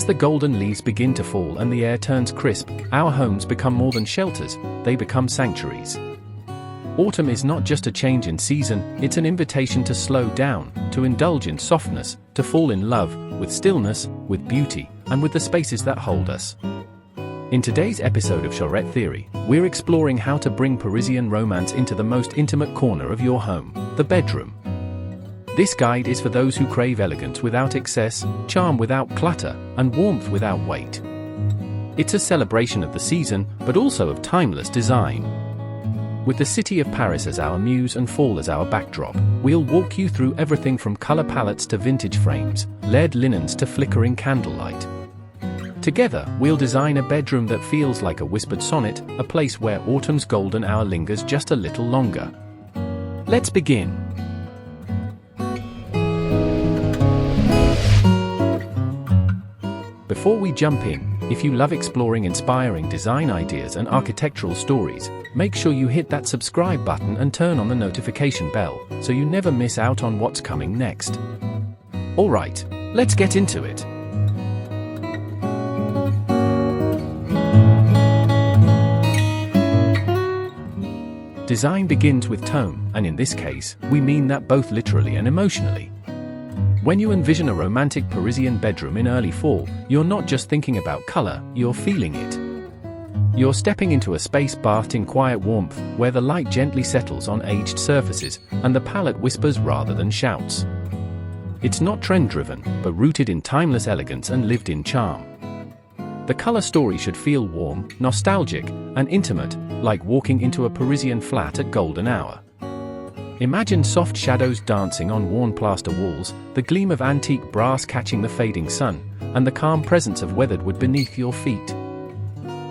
As the golden leaves begin to fall and the air turns crisp, our homes become more than shelters, they become sanctuaries. Autumn is not just a change in season, it's an invitation to slow down, to indulge in softness, to fall in love with stillness, with beauty, and with the spaces that hold us. In today's episode of Charette Theory, we're exploring how to bring Parisian romance into the most intimate corner of your home, the bedroom. This guide is for those who crave elegance without excess, charm without clutter, and warmth without weight. It's a celebration of the season, but also of timeless design. With the city of Paris as our muse and fall as our backdrop, we'll walk you through everything from color palettes to vintage frames, layered linens to flickering candlelight. Together, we'll design a bedroom that feels like a whispered sonnet, a place where autumn's golden hour lingers just a little longer. Let's begin. Before we jump in, if you love exploring inspiring design ideas and architectural stories, make sure you hit that subscribe button and turn on the notification bell, so you never miss out on what's coming next. Alright, let's get into it. Design begins with tone, and in this case, we mean that both literally and emotionally. When you envision a romantic Parisian bedroom in early fall, you're not just thinking about color, you're feeling it. You're stepping into a space bathed in quiet warmth, where the light gently settles on aged surfaces, and the palette whispers rather than shouts. It's not trend-driven, but rooted in timeless elegance and lived-in charm. The color story should feel warm, nostalgic, and intimate, like walking into a Parisian flat at golden hour. Imagine soft shadows dancing on worn plaster walls, the gleam of antique brass catching the fading sun, and the calm presence of weathered wood beneath your feet.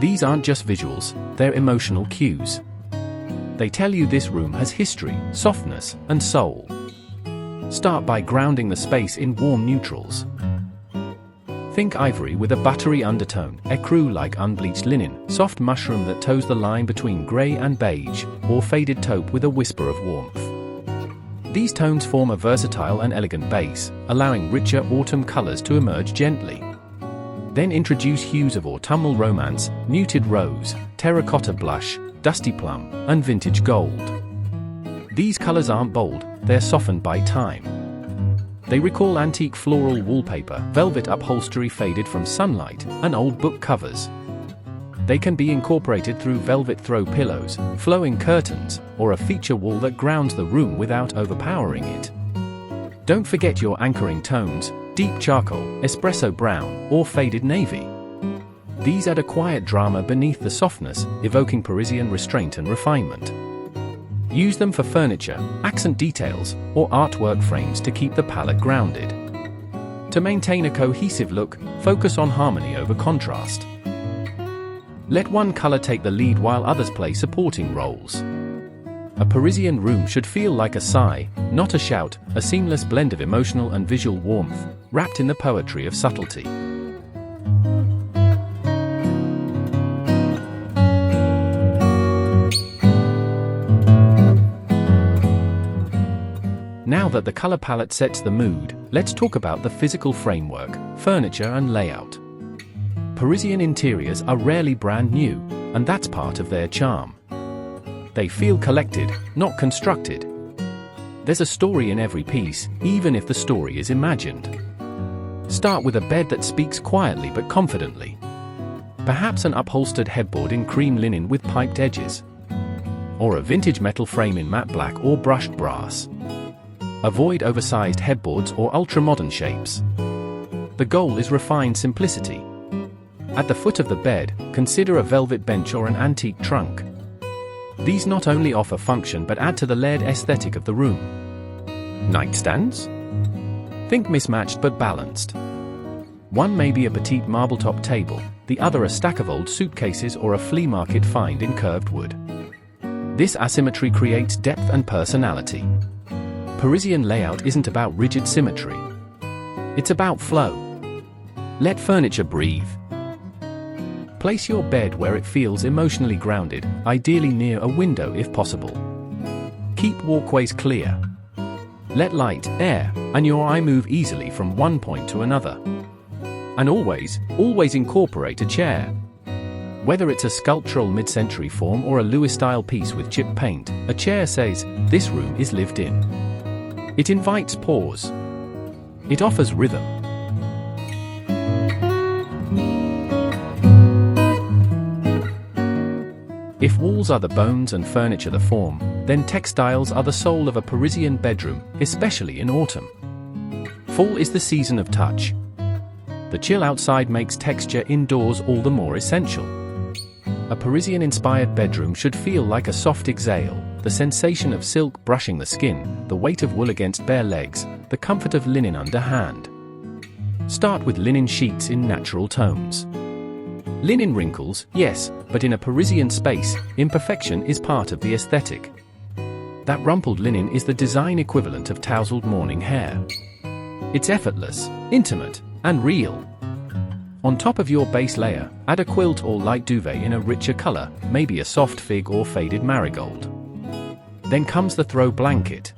These aren't just visuals, they're emotional cues. They tell you this room has history, softness, and soul. Start by grounding the space in warm neutrals. Think ivory with a buttery undertone, ecru like unbleached linen, soft mushroom that toes the line between grey and beige, or faded taupe with a whisper of warmth. These tones form a versatile and elegant base, allowing richer autumn colors to emerge gently. Then introduce hues of autumnal romance, muted rose, terracotta blush, dusty plum, and vintage gold. These colors aren't bold, they're softened by time. They recall antique floral wallpaper, velvet upholstery faded from sunlight, and old book covers. They can be incorporated through velvet throw pillows, flowing curtains, or a feature wall that grounds the room without overpowering it. Don't forget your anchoring tones, deep charcoal, espresso brown, or faded navy. These add a quiet drama beneath the softness, evoking Parisian restraint and refinement. Use them for furniture, accent details, or artwork frames to keep the palette grounded. To maintain a cohesive look, focus on harmony over contrast. Let one color take the lead while others play supporting roles. A Parisian room should feel like a sigh, not a shout, a seamless blend of emotional and visual warmth, wrapped in the poetry of subtlety. Now that the color palette sets the mood, let's talk about the physical framework, furniture and layout. Parisian interiors are rarely brand new, and that's part of their charm. They feel collected, not constructed. There's a story in every piece, even if the story is imagined. Start with a bed that speaks quietly but confidently. Perhaps an upholstered headboard in cream linen with piped edges. Or a vintage metal frame in matte black or brushed brass. Avoid oversized headboards or ultra-modern shapes. The goal is refined simplicity. At the foot of the bed, consider a velvet bench or an antique trunk. These not only offer function but add to the layered aesthetic of the room. Nightstands? Think mismatched but balanced. One may be a petite marble-top table, the other a stack of old suitcases or a flea market find in curved wood. This asymmetry creates depth and personality. Parisian layout isn't about rigid symmetry. It's about flow. Let furniture breathe. Place your bed where it feels emotionally grounded, ideally near a window if possible. Keep walkways clear. Let light, air, and your eye move easily from one point to another. And always incorporate a chair. Whether it's a sculptural mid-century form or a Louis-style piece with chip paint, a chair says, "This room is lived in." It invites pause. It offers rhythm. If walls are the bones and furniture the form, then textiles are the soul of a Parisian bedroom, especially in autumn. Fall is the season of touch. The chill outside makes texture indoors all the more essential. A Parisian-inspired bedroom should feel like a soft exhale, the sensation of silk brushing the skin, the weight of wool against bare legs, the comfort of linen under hand. Start with linen sheets in natural tones. Linen wrinkles, yes, but in a Parisian space, imperfection is part of the aesthetic. That rumpled linen is the design equivalent of tousled morning hair. It's effortless, intimate, and real. On top of your base layer, add a quilt or light duvet in a richer color, maybe a soft fig or faded marigold. Then comes the throw blanket.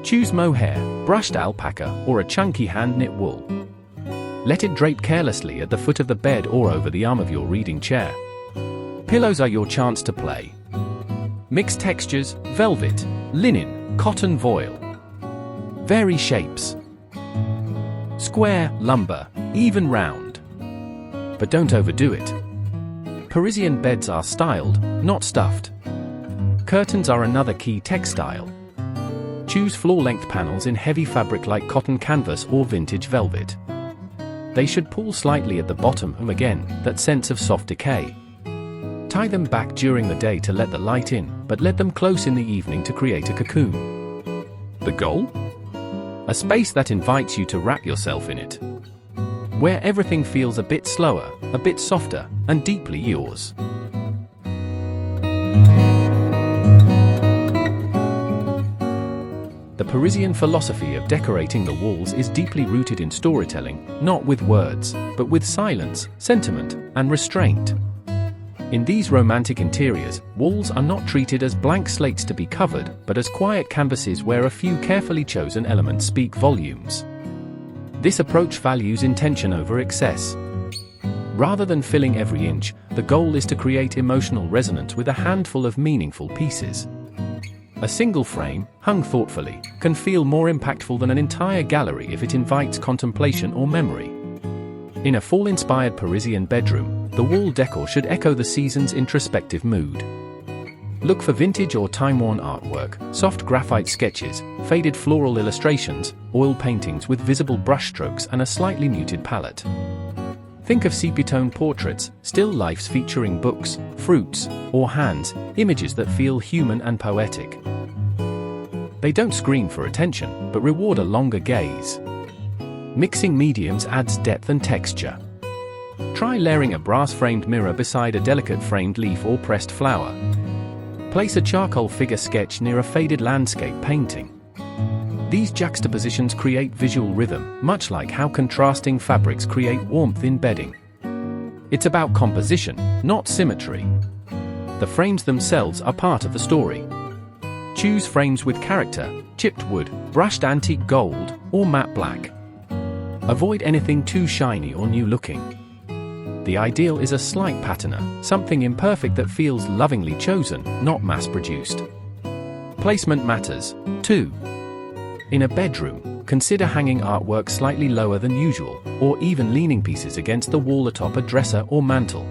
Choose mohair, brushed alpaca, or a chunky hand-knit wool. Let it drape carelessly at the foot of the bed or over the arm of your reading chair. Pillows are your chance to play. Mix textures, velvet, linen, cotton voile. Vary shapes. Square, lumber, even round. But don't overdo it. Parisian beds are styled, not stuffed. Curtains are another key textile. Choose floor-length panels in heavy fabric like cotton canvas or vintage velvet. They should pull slightly at the bottom, and again, that sense of soft decay. Tie them back during the day to let the light in, but let them close in the evening to create a cocoon. The goal? A space that invites you to wrap yourself in it. Where everything feels a bit slower, a bit softer, and deeply yours. The Parisian philosophy of decorating the walls is deeply rooted in storytelling, not with words, but with silence, sentiment, and restraint. In these romantic interiors, walls are not treated as blank slates to be covered, but as quiet canvases where a few carefully chosen elements speak volumes. This approach values intention over excess. Rather than filling every inch, the goal is to create emotional resonance with a handful of meaningful pieces. A single frame, hung thoughtfully, can feel more impactful than an entire gallery if it invites contemplation or memory. In a fall-inspired Parisian bedroom, the wall decor should echo the season's introspective mood. Look for vintage or time-worn artwork, soft graphite sketches, faded floral illustrations, oil paintings with visible brushstrokes and a slightly muted palette. Think of sepia-tone portraits, still lifes featuring books, fruits, or hands, images that feel human and poetic. They don't scream for attention, but reward a longer gaze. Mixing mediums adds depth and texture. Try layering a brass-framed mirror beside a delicate framed leaf or pressed flower. Place a charcoal figure sketch near a faded landscape painting. These juxtapositions create visual rhythm, much like how contrasting fabrics create warmth in bedding. It's about composition, not symmetry. The frames themselves are part of the story. Choose frames with character, chipped wood, brushed antique gold, or matte black. Avoid anything too shiny or new-looking. The ideal is a slight patina, something imperfect that feels lovingly chosen, not mass-produced. Placement matters, too. In a bedroom, consider hanging artwork slightly lower than usual, or even leaning pieces against the wall atop a dresser or mantel.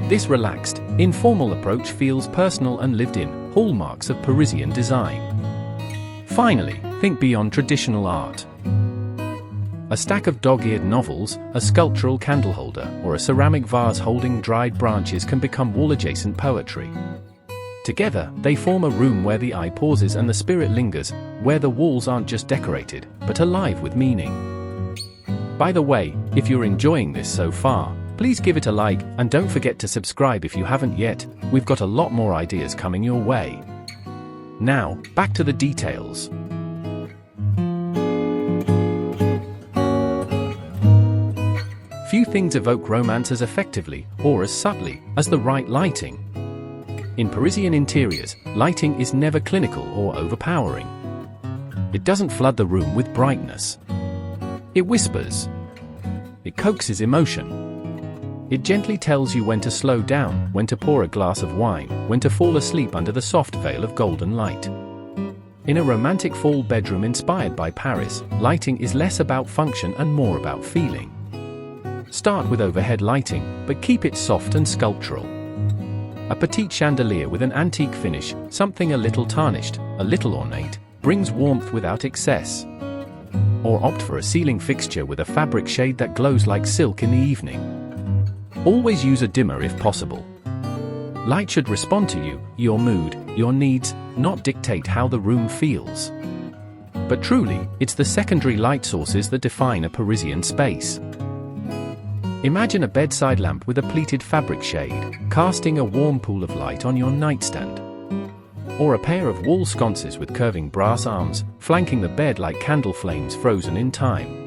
This relaxed, informal approach feels personal and lived in, hallmarks of Parisian design. Finally, think beyond traditional art. A stack of dog-eared novels, a sculptural candle holder, or a ceramic vase holding dried branches can become wall-adjacent poetry. Together, they form a room where the eye pauses and the spirit lingers, where the walls aren't just decorated, but alive with meaning. By the way, if you're enjoying this so far, please give it a like, and don't forget to subscribe if you haven't yet. We've got a lot more ideas coming your way. Now, back to the details. Few things evoke romance as effectively, or as subtly, as the right lighting. In Parisian interiors, lighting is never clinical or overpowering. It doesn't flood the room with brightness. It whispers. It coaxes emotion. It gently tells you when to slow down, when to pour a glass of wine, when to fall asleep under the soft veil of golden light. In a romantic fall bedroom inspired by Paris, lighting is less about function and more about feeling. Start with overhead lighting, but keep it soft and sculptural. A petite chandelier with an antique finish, something a little tarnished, a little ornate, brings warmth without excess. Or opt for a ceiling fixture with a fabric shade that glows like silk in the evening. Always use a dimmer if possible. Light should respond to you, your mood, your needs, not dictate how the room feels. But truly, it's the secondary light sources that define a Parisian space. Imagine a bedside lamp with a pleated fabric shade, casting a warm pool of light on your nightstand. Or a pair of wall sconces with curving brass arms, flanking the bed like candle flames frozen in time.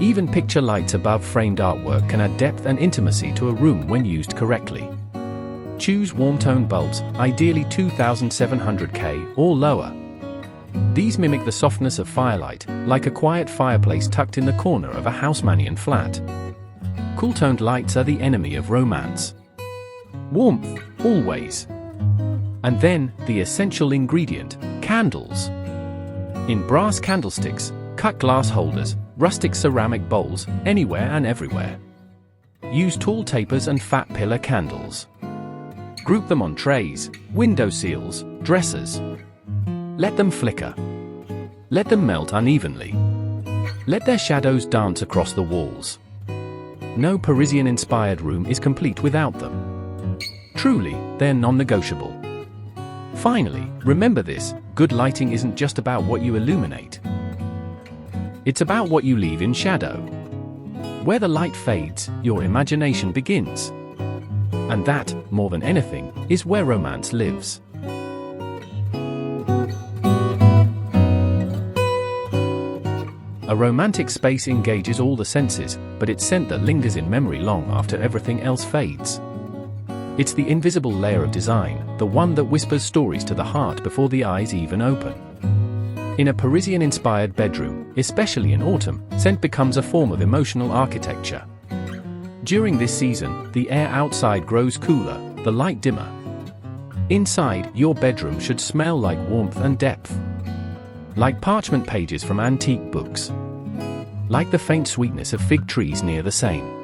Even picture lights above framed artwork can add depth and intimacy to a room when used correctly. Choose warm-tone bulbs, ideally 2700K or lower. These mimic the softness of firelight, like a quiet fireplace tucked in the corner of a Haussmannian flat. Cool-toned lights are the enemy of romance. Warmth, always. And then, the essential ingredient, candles. In brass candlesticks, cut glass holders, rustic ceramic bowls, anywhere and everywhere. Use tall tapers and fat pillar candles. Group them on trays, window sills, dressers. Let them flicker. Let them melt unevenly. Let their shadows dance across the walls. No Parisian-inspired room is complete without them. Truly, they're non-negotiable. Finally, remember this, good lighting isn't just about what you illuminate. It's about what you leave in shadow. Where the light fades, your imagination begins. And that, more than anything, is where romance lives. A romantic space engages all the senses, but it's scent that lingers in memory long after everything else fades. It's the invisible layer of design, the one that whispers stories to the heart before the eyes even open. In a Parisian-inspired bedroom, especially in autumn, scent becomes a form of emotional architecture. During this season, the air outside grows cooler, the light dimmer. Inside, your bedroom should smell like warmth and depth. Like parchment pages from antique books. Like the faint sweetness of fig trees near the Seine.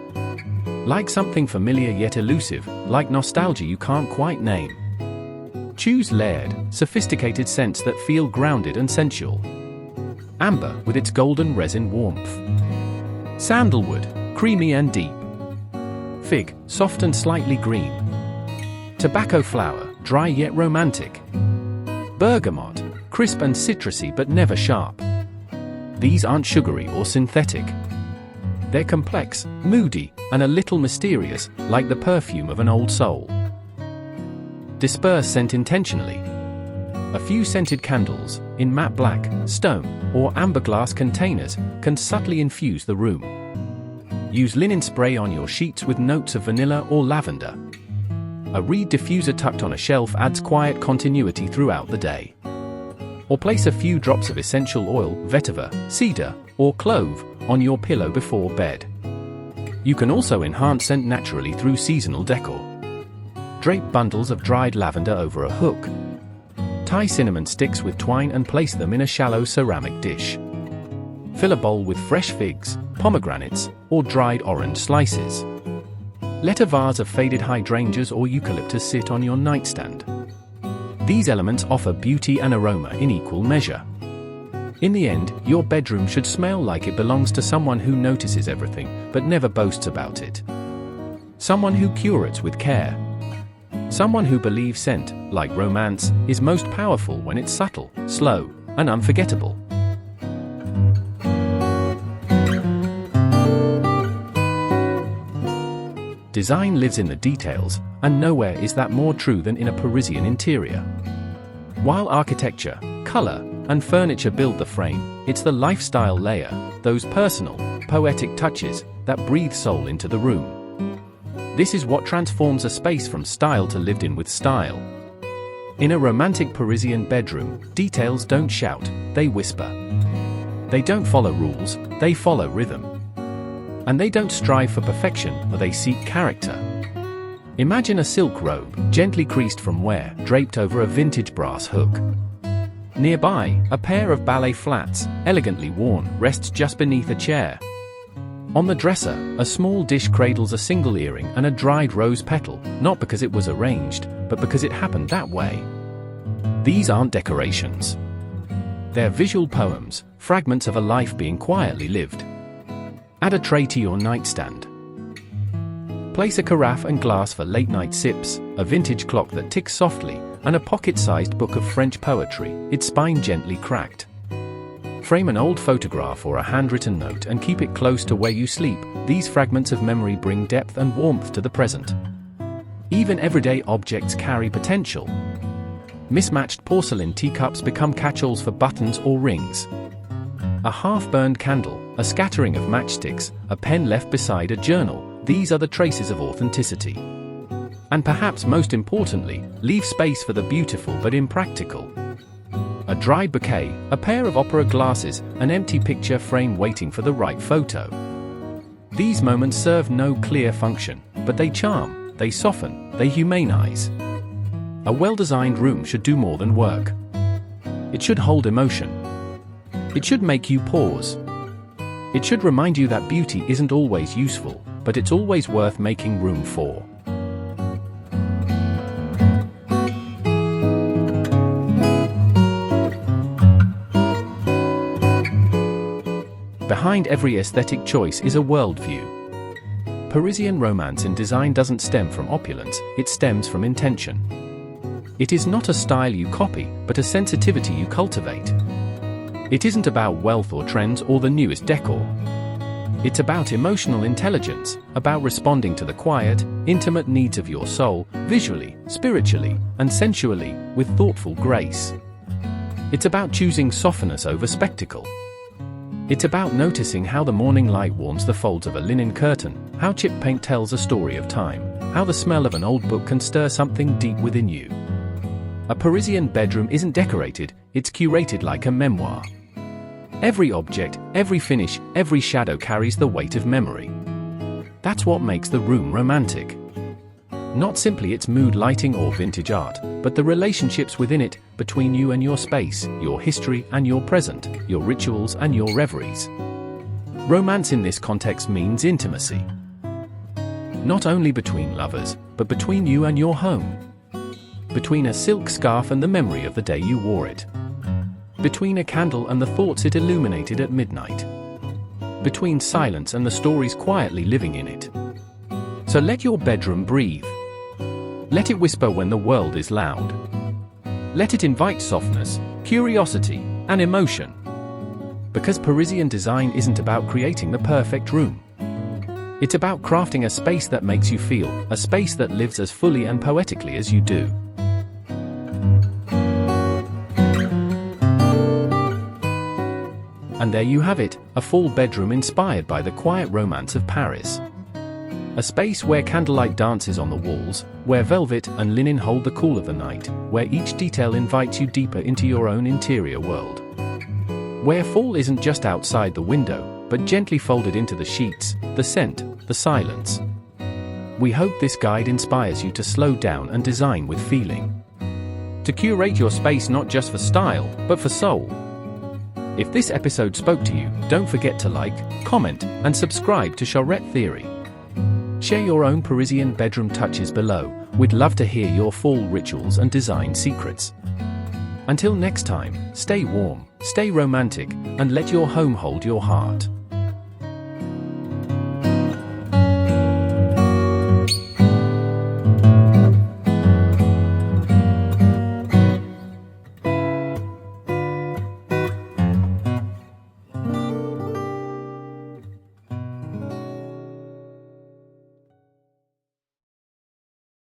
Like something familiar yet elusive, like nostalgia you can't quite name. Choose layered, sophisticated scents that feel grounded and sensual. Amber with its golden resin warmth. Sandalwood, creamy and deep. Fig, soft and slightly green. Tobacco flower, dry yet romantic. Bergamot, crisp and citrusy but never sharp. These aren't sugary or synthetic. They're complex, moody, and a little mysterious, like the perfume of an old soul. Disperse scent intentionally. A few scented candles, in matte black, stone, or amber glass containers, can subtly infuse the room. Use linen spray on your sheets with notes of vanilla or lavender. A reed diffuser tucked on a shelf adds quiet continuity throughout the day. Or place a few drops of essential oil, vetiver, cedar, or clove, on your pillow before bed. You can also enhance scent naturally through seasonal decor. Drape bundles of dried lavender over a hook. Tie cinnamon sticks with twine and place them in a shallow ceramic dish. Fill a bowl with fresh figs, pomegranates, or dried orange slices. Let a vase of faded hydrangeas or eucalyptus sit on your nightstand. These elements offer beauty and aroma in equal measure. In the end, your bedroom should smell like it belongs to someone who notices everything, but never boasts about it. Someone who curates with care. Someone who believes scent, like romance, is most powerful when it's subtle, slow, and unforgettable. Design lives in the details, and nowhere is that more true than in a Parisian interior. While architecture, color, and furniture build the frame, it's the lifestyle layer, those personal, poetic touches, that breathe soul into the room. This is what transforms a space from style to lived in with style. In a romantic Parisian bedroom, details don't shout, they whisper. They don't follow rules, they follow rhythm. And they don't strive for perfection, but they seek character. Imagine a silk robe, gently creased from wear, draped over a vintage brass hook. Nearby, a pair of ballet flats, elegantly worn, rests just beneath a chair. On the dresser, a small dish cradles a single earring and a dried rose petal, not because it was arranged, but because it happened that way. These aren't decorations. They're visual poems, fragments of a life being quietly lived. Add a tray to your nightstand. Place a carafe and glass for late-night sips, a vintage clock that ticks softly, and a pocket-sized book of French poetry, its spine gently cracked. Frame an old photograph or a handwritten note and keep it close to where you sleep. These fragments of memory bring depth and warmth to the present. Even everyday objects carry potential. Mismatched porcelain teacups become catch-alls for buttons or rings. A half-burned candle, a scattering of matchsticks, a pen left beside a journal, these are the traces of authenticity. And perhaps most importantly, leave space for the beautiful but impractical. A dried bouquet, a pair of opera glasses, an empty picture frame waiting for the right photo. These moments serve no clear function, but they charm, they soften, they humanize. A well-designed room should do more than work. It should hold emotion. It should make you pause. It should remind you that beauty isn't always useful, but it's always worth making room for. Behind every aesthetic choice is a worldview. Parisian romance in design doesn't stem from opulence, it stems from intention. It is not a style you copy, but a sensitivity you cultivate. It isn't about wealth or trends or the newest decor. It's about emotional intelligence, about responding to the quiet, intimate needs of your soul, visually, spiritually, and sensually, with thoughtful grace. It's about choosing softness over spectacle. It's about noticing how the morning light warms the folds of a linen curtain, how chip paint tells a story of time, how the smell of an old book can stir something deep within you. A Parisian bedroom isn't decorated, it's curated like a memoir. Every object, every finish, every shadow carries the weight of memory. That's what makes the room romantic. Not simply its mood lighting or vintage art, but the relationships within it, between you and your space, your history and your present, your rituals and your reveries. Romance in this context means intimacy. Not only between lovers, but between you and your home. Between a silk scarf and the memory of the day you wore it. Between a candle and the thoughts it illuminated at midnight. Between silence and the stories quietly living in it. So let your bedroom breathe. Let it whisper when the world is loud. Let it invite softness, curiosity, and emotion. Because Parisian design isn't about creating the perfect room. It's about crafting a space that makes you feel, a space that lives as fully and poetically as you do. And there you have it, a fall bedroom inspired by the quiet romance of Paris. A space where candlelight dances on the walls, where velvet and linen hold the cool of the night, where each detail invites you deeper into your own interior world. Where fall isn't just outside the window, but gently folded into the sheets, the scent, the silence. We hope this guide inspires you to slow down and design with feeling. To curate your space not just for style, but for soul. If this episode spoke to you, don't forget to like, comment, and subscribe to Charette Theory. Share your own Parisian bedroom touches below. We'd love to hear your fall rituals and design secrets. Until next time, stay warm, stay romantic, and let your home hold your heart.